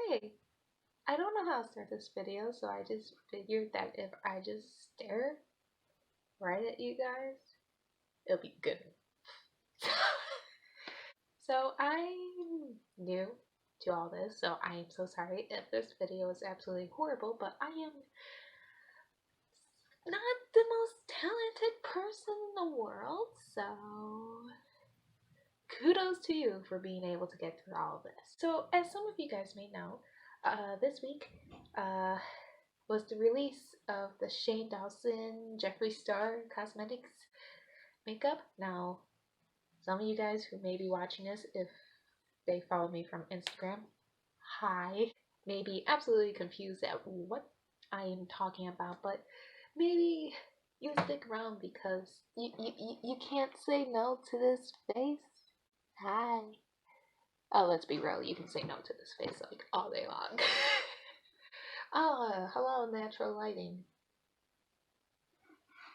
Okay, I don't know how to start this video, so I just figured that if I just stare right at you guys, it'll be good. So I'm new to all this, so I am so sorry if this video is absolutely horrible, but I am not the most talented person in the world, so kudos to you for being able to get through all of this. So, as some of you guys may know, this week uh, was the release of the Shane Dawson Jeffree Star Cosmetics makeup. Now, some of you guys who may be watching this, if they follow me from Instagram, hi, may be absolutely confused at what I am talking about, but maybe you stick around because you can't say no to this face. Hi. Oh, let's be real, you can say no to this face like all day long. Oh, hello, natural lighting.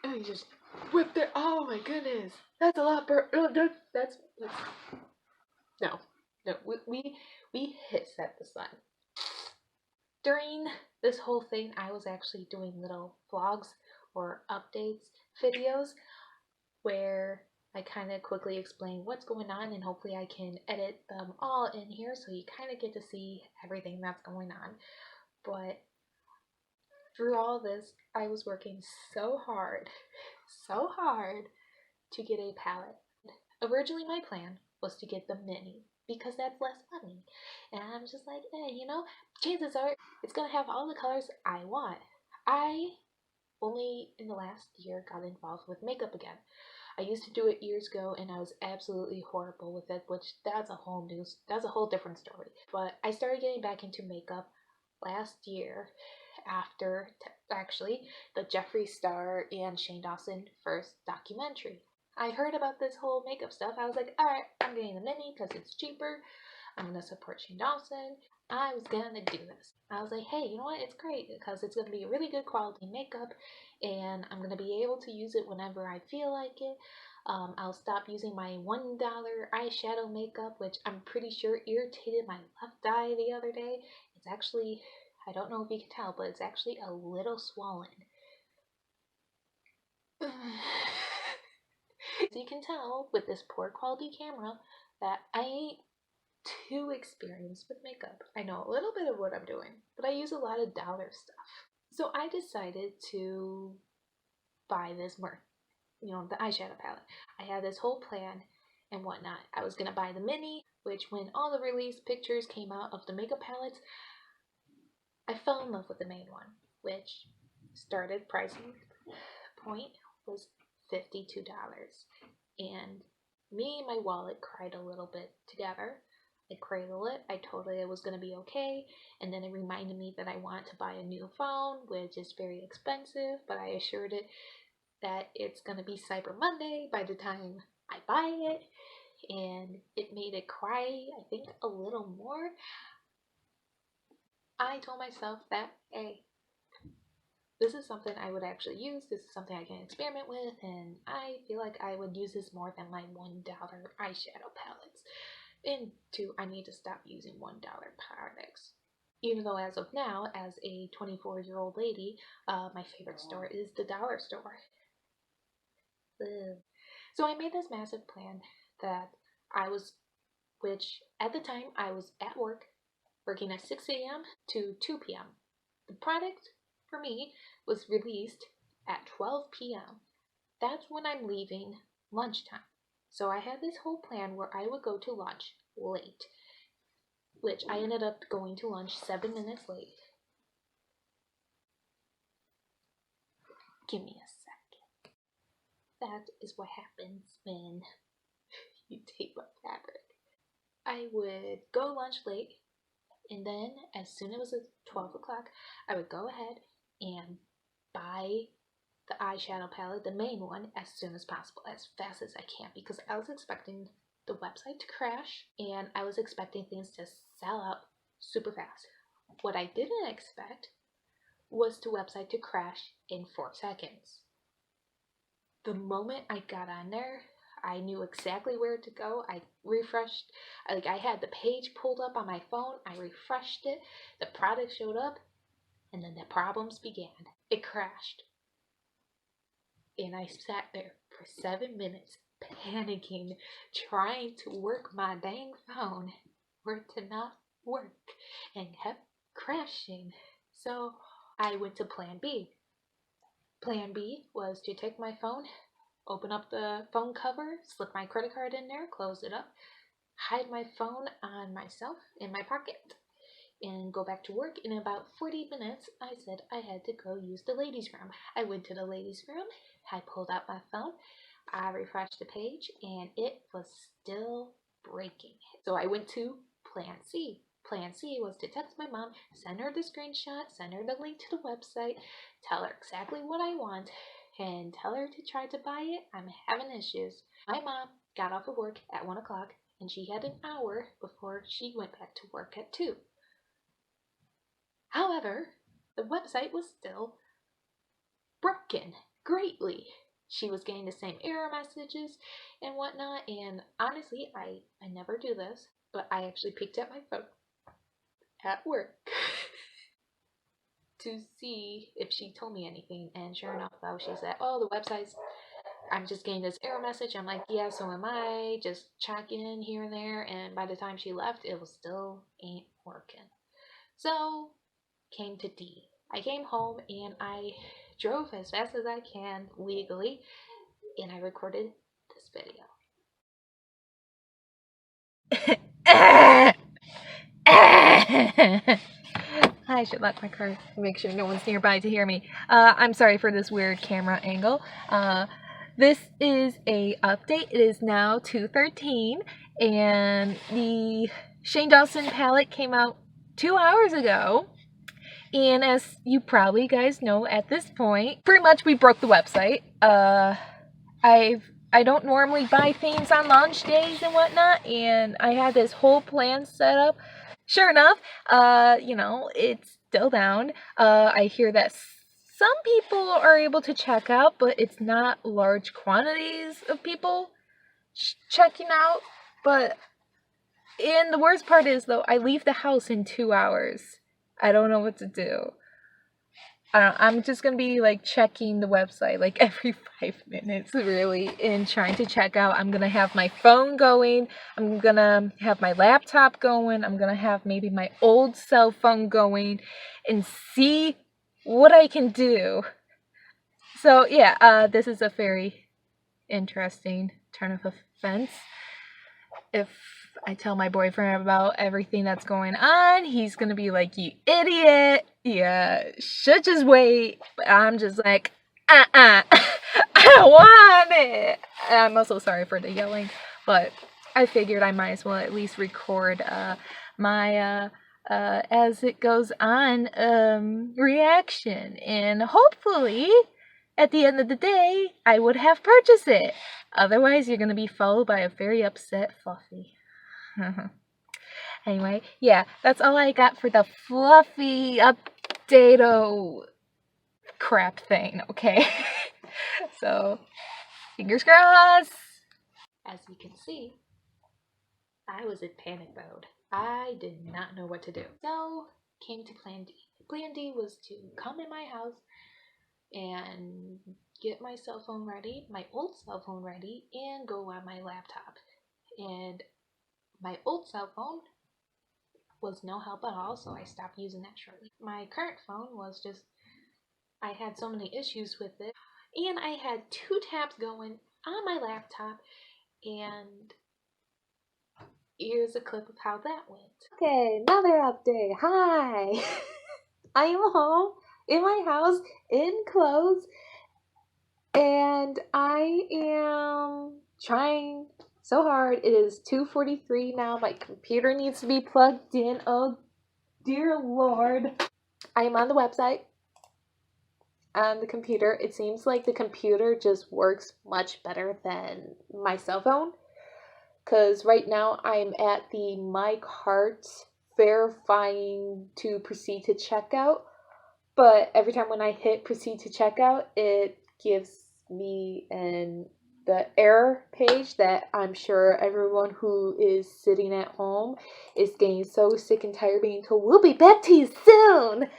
And he just whipped it. Oh my goodness, that's a lot. That's no, no. We hit set the sun. During this whole thing, I was actually doing little vlogs or updates videos where I kind of quickly explain what's going on, and hopefully I can edit them all in here so you kind of get to see everything that's going on. But through all this, I was working so hard to get a palette. Originally, my plan was to get the mini because that's less money. And I'm just like, chances are it's gonna have all the colors I want. I only in the last year got involved with makeup again. I used to do it years ago and I was absolutely horrible with it, which that's a whole different story. But I started getting back into makeup last year after actually the Jeffree Star and Shane Dawson first documentary. I heard about this whole makeup stuff. I was like, alright, I'm getting the mini because it's cheaper. I'm gonna support Shane Dawson. I was gonna do this. I was like, hey, you know what? It's great because it's gonna be a really good quality makeup and I'm gonna be able to use it whenever I feel like it. I'll stop using my $1 eyeshadow makeup, which I'm pretty sure irritated my left eye the other day. It's actually, I don't know if you can tell, but it's actually a little swollen. As you can tell with this poor quality camera that I ain't too experienced with makeup. I know a little bit of what I'm doing, but I use a lot of dollar stuff. So I decided to buy this the eyeshadow palette. I had this whole plan and whatnot. I was gonna buy the mini, which when all the release pictures came out of the makeup palettes, I fell in love with the main one, which started pricing point was $52. And me and my wallet cried a little bit together. I cradled it. I told it it was going to be okay. And then it reminded me that I want to buy a new phone, which is very expensive, but I assured it that it's going to be Cyber Monday by the time I buy it. And it made it cry, I think, a little more. I told myself that, hey, this is something I would actually use. This is something I can experiment with, and I feel like I would use this more than my $1 eyeshadow palettes. And two, I need to stop using $1 products. Even though as of now, as a 24-year-old lady, my favorite store is the dollar store. Ugh. So I made this massive plan that which at the time I was at work, working at 6 a.m. to 2 p.m. The product for me was released at 12 p.m. That's when I'm leaving lunchtime. So I had this whole plan where I would go to lunch late, which I ended up going to lunch 7 minutes late. Give me a second. That is what happens when you tape up fabric. I would go lunch late, and then as soon as it was 12 o'clock, I would go ahead and buy the eyeshadow palette, the main one, as soon as possible, as fast as I can, because I was expecting the website to crash and I was expecting things to sell out super fast. What I didn't expect was the website to crash in 4 seconds. The moment I got on there, I knew exactly where to go. I refreshed, I had the page pulled up on my phone. I refreshed it. The product showed up, and then the problems began. It crashed. And I sat there for 7 minutes, panicking, trying to work my dang phone for it to not work and kept crashing. So I went to plan B. Plan B was to take my phone, open up the phone cover, slip my credit card in there, close it up, hide my phone on myself in my pocket, and go back to work. In about 40 minutes, I said I had to go use the ladies' room. I went to the ladies' room, I pulled out my phone, I refreshed the page, and it was still breaking. So I went to Plan C. Plan C was to text my mom, send her the screenshot, send her the link to the website, tell her exactly what I want, and tell her to try to buy it. I'm having issues. My mom got off of work at 1 o'clock, and she had an hour before she went back to work at 2. However, the website was still broken greatly. She was getting the same error messages and whatnot, and honestly, I never do this, but I actually picked up my phone at work to see if she told me anything, and sure enough, though, she said, oh, the website's, I'm just getting this error message. I'm like, yeah, so am I, just checking in here and there, and by the time she left, it was still ain't working. So, came to D. I came home and I drove as fast as I can legally, and I recorded this video. I should lock my car to make sure no one's nearby to hear me. I'm sorry for this weird camera angle. This is a update. It is now 2:13, and the Shane Dawson palette came out 2 hours ago. And as you probably guys know at this point, pretty much we broke the website. I don't normally buy things on launch days and whatnot, and I had this whole plan set up. Sure enough, it's still down. I hear that some people are able to check out, but it's not large quantities of people checking out. And the worst part is, though, I leave the house in 2 hours. I don't know what to do. I'm just gonna be like checking the website like every 5 minutes, really, and trying to check out. I'm gonna have my phone going, I'm gonna have my laptop going, I'm gonna have maybe my old cell phone going, and see what I can do. So yeah, this is a very interesting turn of events. If I tell my boyfriend about everything that's going on, he's gonna be like, you idiot, yeah, should just wait. But I'm just like, I don't want it. And I'm also sorry for the yelling, but I figured I might as well at least record my as it goes on reaction, and hopefully at the end of the day I would have purchased it. Otherwise, you're gonna be followed by a very upset Fluffy. Anyway, yeah, that's all I got for the Fluffy update crap thing, okay? So, fingers crossed! As you can see, I was in panic mode. I did not know what to do. So, came to Plan D. Plan D was to come in my house and get my cell phone ready, my old cell phone ready, and go on my laptop. And my old cell phone was no help at all, so I stopped using that shortly. My current phone was just, I had so many issues with it, and I had 2 tabs going on my laptop, and here's a clip of how that went. Okay, another update. Hi! I am home in my house in clothes, and I am trying so hard. It is 2:43 now. My computer needs to be plugged in. Oh dear Lord. I am on the website on the computer. It seems like the computer just works much better than my cell phone, because right now I'm at the My Cart verifying to proceed to checkout, but every time when I hit proceed to checkout, it gives me an the error page that I'm sure everyone who is sitting at home is getting so sick and tired being told, we'll be back to you soon.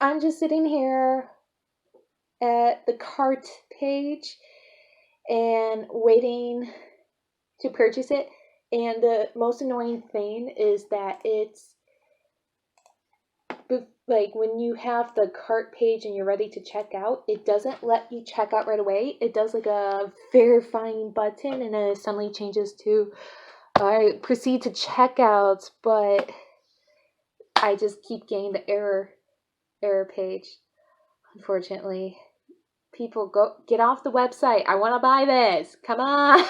I'm just sitting here at the cart page and waiting to purchase it. And the most annoying thing is that it's like when you have the cart page and you're ready to check out, it doesn't let you check out right away. It does like a verifying button and then it suddenly changes to I proceed to checkout, but I just keep getting the error page. Unfortunately, people go get off the website. I want to buy this. Come on.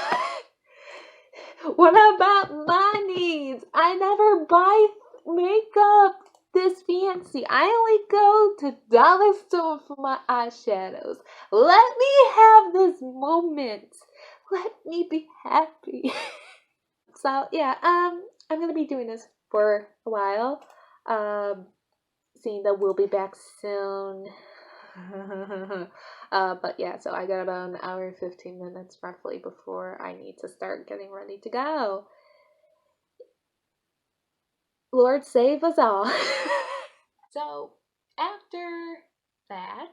What about my needs? I never buy makeup this fancy. I only go to dollar store for my eyeshadows. Let me have this moment. Let me be happy. So yeah, I'm gonna be doing this for a while. Seeing that we'll be back soon. But yeah, so I got about an hour and 15 minutes roughly before I need to start getting ready to go. Lord save us all. So after that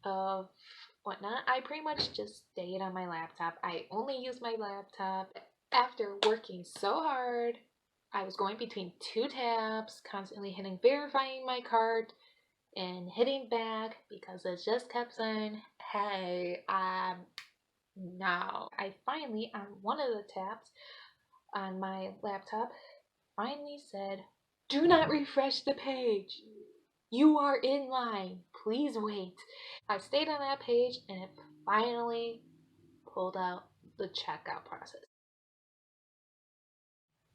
of whatnot, I pretty much just stayed on my laptop. I only used my laptop after working so hard. I was going between two tabs, constantly hitting verifying my cart and hitting back because it just kept saying, hey, no. I finally, on one of the tabs on my laptop, finally said, do not refresh the page. You are in line. Please wait. I stayed on that page and it finally pulled out the checkout process.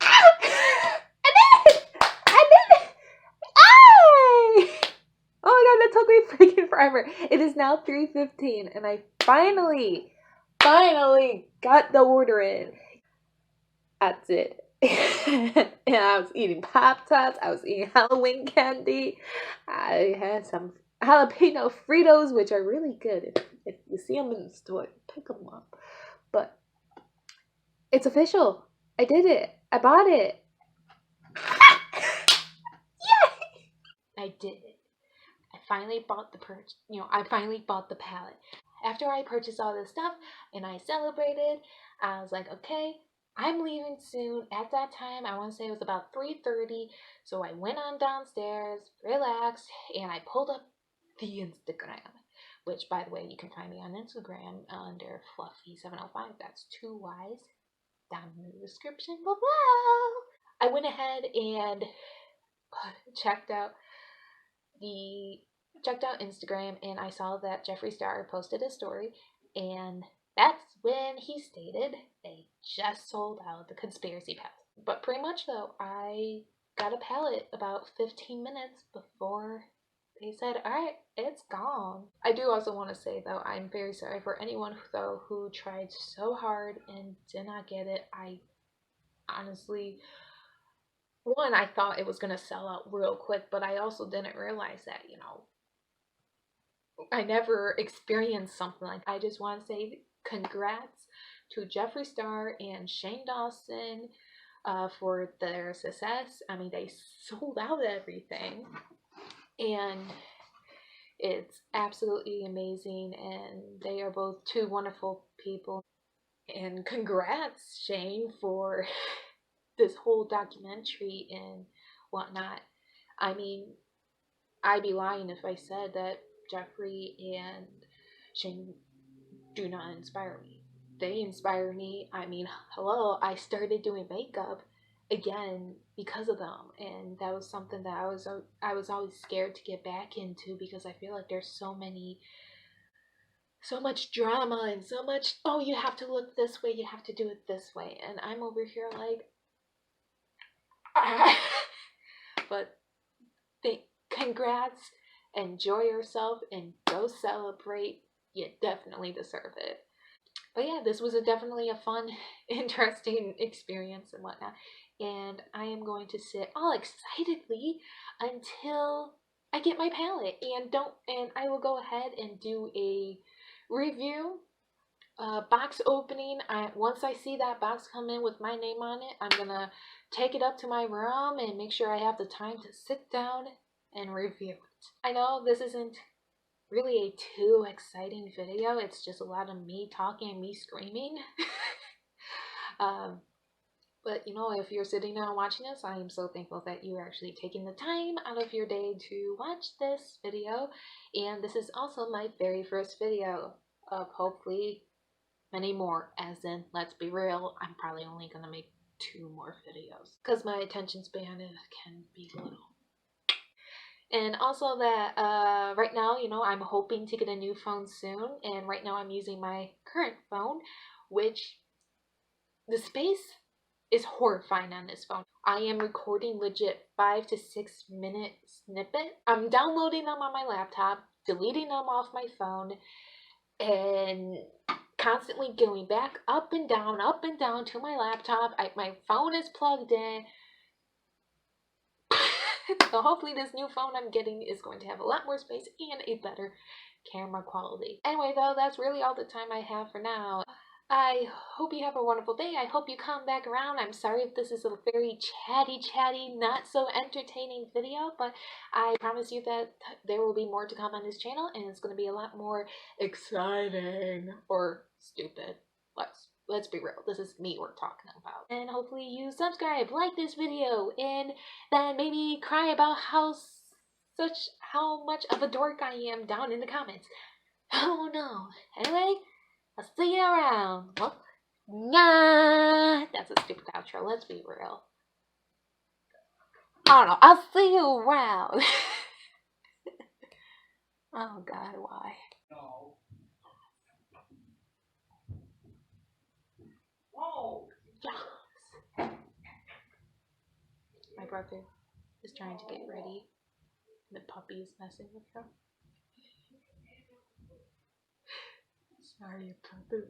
I did it! I did it! Ay! Oh my god, that took me freaking forever. It is now 3:15 and I finally got the order in. That's it. And I was eating Pop Tarts. I was eating Halloween candy. I had some jalapeno Fritos, which are really good. If you see them in the store, pick them up. But it's official. I did it. I bought it. Yay! I did it. I finally bought I finally bought the palette. After I purchased all this stuff and I celebrated, I was like, okay, I'm leaving soon. At that time, I want to say it was about 3:30, so I went on downstairs, relaxed, and I pulled up the Instagram, which, by the way, you can find me on Instagram under Fluffy705. That's 2 Y's down in the description below. I went ahead and checked out Instagram and I saw that Jeffree Star posted a story, and that's when he stated they just sold out the conspiracy palette. But pretty much though, I got a palette about 15 minutes before they said, alright, it's gone. I do also want to say though, I'm very sorry for anyone though who tried so hard and did not get it. I honestly, one, I thought it was going to sell out real quick, but I also didn't realize that, I never experienced something like that. I just want to say congrats to Jeffree Star and Shane Dawson for their success. I mean, they sold out everything, and it's absolutely amazing, and they are both two wonderful people. And congrats, Shane, for this whole documentary and whatnot. I mean, I'd be lying if I said that Jeffree and Shane do not inspire me. They inspire me. I mean, hello, I started doing makeup again because of them, and that was something that I was always scared to get back into because I feel like there's so much drama and so much, oh, you have to look this way, you have to do it this way, and I'm over here like but congrats, enjoy yourself, and go celebrate. You definitely deserve it. But yeah, this was definitely a fun, interesting experience and whatnot. And I am going to sit all excitedly until I get my palette, and I will go ahead and do a review box opening. Once I see that box come in with my name on it, I'm gonna take it up to my room and make sure I have the time to sit down and review it. I know this isn't really a too exciting video. It's just a lot of me talking and me screaming. um, but you know, if you're sitting down watching this, I am so thankful that you're actually taking the time out of your day to watch this video. And this is also my very first video of hopefully many more, as in, let's be real, I'm probably only gonna make 2 more videos because my attention span can be little. And also that right now, you know, I'm hoping to get a new phone soon, and right now I'm using my current phone, which the space is horrifying on this phone. I am recording legit 5 to 6 minute snippet. I'm downloading them on my laptop, deleting them off my phone, and constantly going back up and down to my laptop. My phone is plugged in. So hopefully this new phone I'm getting is going to have a lot more space and a better camera quality. Anyway though, that's really all the time I have for now. I hope you have a wonderful day. I hope you come back around. I'm sorry if this is a very chatty, not so entertaining video, but I promise you that there will be more to come on this channel, and it's going to be a lot more exciting or stupid. Let's be real. This is me we're talking about. And hopefully you subscribe, like this video, and then maybe cry about how much of a dork I am down in the comments. Oh no. Anyway, I'll see you around. Well, yeah, that's a stupid outro. Let's be real. I don't know. I'll see you around. Oh God, why? No. Whoa. Yes. My brother is trying to get ready. The puppy is messing with him. Sorry about the